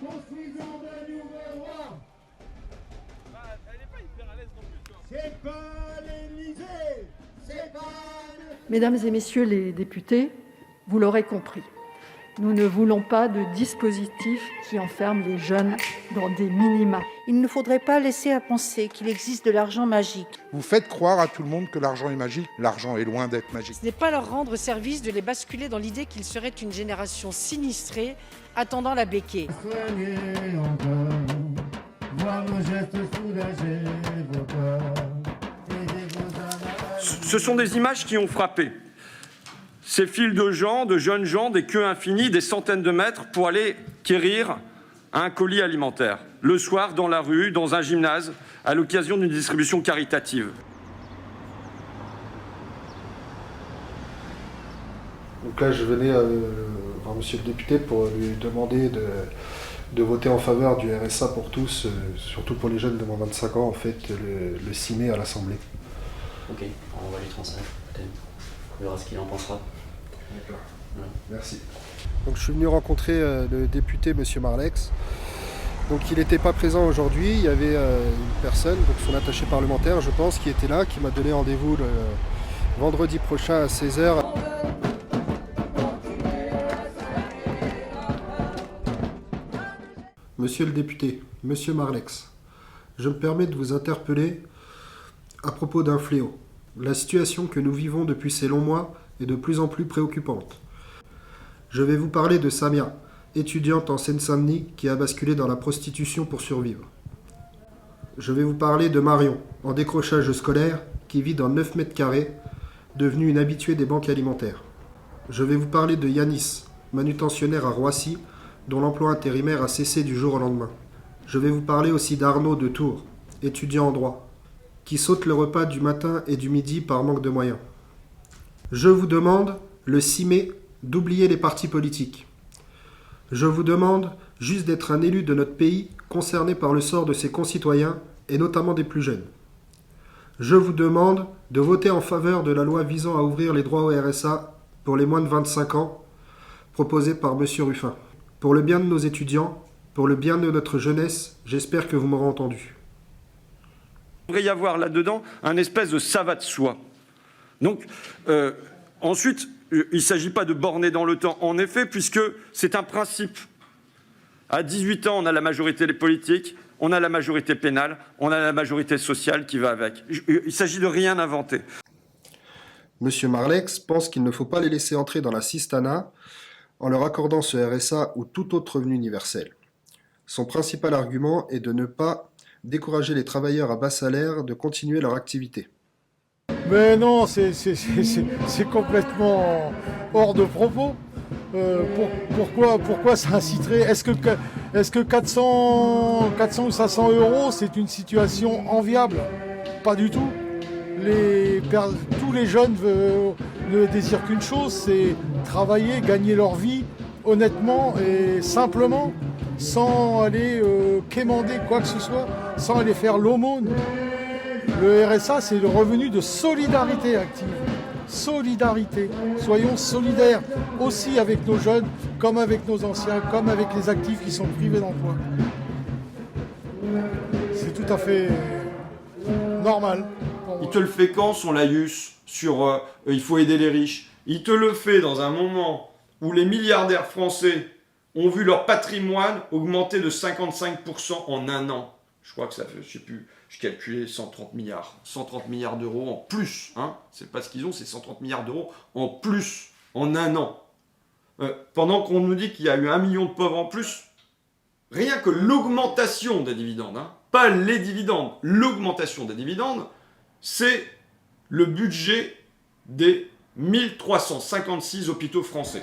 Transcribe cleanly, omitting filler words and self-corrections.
Construisons de nouveaux rois. Elle n'est pas hyper à l'aise non plus, toi. C'est pas l'Élysée. C'est pas Mesdames et messieurs les députés, vous l'aurez compris, nous ne voulons pas de dispositif qui enferme les jeunes dans des minima. Il ne faudrait pas laisser à penser qu'il existe de l'argent magique. Vous faites croire à tout le monde que l'argent est magique. L'argent est loin d'être magique. Ce n'est pas leur rendre service de les basculer dans l'idée qu'ils seraient une génération sinistrée attendant la béquée. soigner encore. Voir nos gestes soulager vos corps. Aider vos âmes. Ce sont des images qui ont frappé. Ces files de gens, de jeunes gens, des queues infinies, des centaines de mètres pour aller quérir un colis alimentaire. Le soir, dans la rue, dans un gymnase, à l'occasion d'une distribution caritative. Donc là, je venais voir monsieur le député pour lui demander de voter en faveur du RSA pour tous, surtout pour les jeunes de moins de 25 ans, en fait, le 6 mai à l'Assemblée. Ok, on va lui transmettre. On verra ce qu'il en pensera. D'accord. Ouais. Merci. Donc je suis venu rencontrer le député monsieur Marlex. Donc il n'était pas présent aujourd'hui, il y avait une personne, donc son attaché parlementaire je pense, qui était là, qui m'a donné rendez-vous le vendredi prochain à 16h. Monsieur le député, monsieur Marlex, je me permets de vous interpeller à propos d'un fléau. La situation que nous vivons depuis ces longs mois est de plus en plus préoccupante. Je vais vous parler de Samia, étudiante en Seine-Saint-Denis qui a basculé dans la prostitution pour survivre. Je vais vous parler de Marion, en décrochage scolaire, qui vit dans 9 mètres carrés, devenue une habituée des banques alimentaires. Je vais vous parler de Yanis, manutentionnaire à Roissy, dont l'emploi intérimaire a cessé du jour au lendemain. Je vais vous parler aussi d'Arnaud de Tours, étudiant en droit, qui saute le repas du matin et du midi par manque de moyens. Je vous demande, le 6 mai, d'oublier les partis politiques. Je vous demande juste d'être un élu de notre pays concerné par le sort de ses concitoyens et notamment des plus jeunes. Je vous demande de voter en faveur de la loi visant à ouvrir les droits au RSA pour les moins de 25 ans, proposée par M. Ruffin. Pour le bien de nos étudiants, pour le bien de notre jeunesse, j'espère que vous m'aurez entendu. Il devrait y avoir là-dedans un espèce de ça va de soi. Donc, ensuite, il ne s'agit pas de borner dans le temps, en effet, puisque c'est un principe. À 18 ans, on a la majorité politique, on a la majorité pénale, on a la majorité sociale qui va avec. Il s'agit de rien inventer. Monsieur Marlex pense qu'il ne faut pas les laisser entrer dans la cistana en leur accordant ce RSA ou tout autre revenu universel. Son principal argument est de ne pas décourager les travailleurs à bas salaire de continuer leur activité. Mais non, c'est complètement hors de propos. Pourquoi ça inciterait? Est-ce que 400 ou 500 euros, c'est une situation enviable? Pas du tout. Tous les jeunes ne désirent qu'une chose, c'est travailler, gagner leur vie honnêtement et simplement, sans aller quémander quoi que ce soit, sans aller faire l'aumône. Le RSA, c'est le revenu de solidarité active. Solidarité. Soyons solidaires aussi avec nos jeunes, comme avec nos anciens, comme avec les actifs qui sont privés d'emploi. C'est tout à fait normal. Il te le fait quand, son laïus, sur il faut aider les riches? Il te le fait dans un moment où les milliardaires français ont vu leur patrimoine augmenter de 55% en un an. Je crois que ça fait, je sais plus, je calculais 130 milliards d'euros en plus. Hein. C'est pas ce qu'ils ont, c'est 130 milliards d'euros en plus, en un an. Pendant qu'on nous dit qu'il y a eu 1 million de pauvres en plus, rien que l'augmentation des dividendes, hein, pas les dividendes, l'augmentation des dividendes, c'est le budget des 1356 hôpitaux français.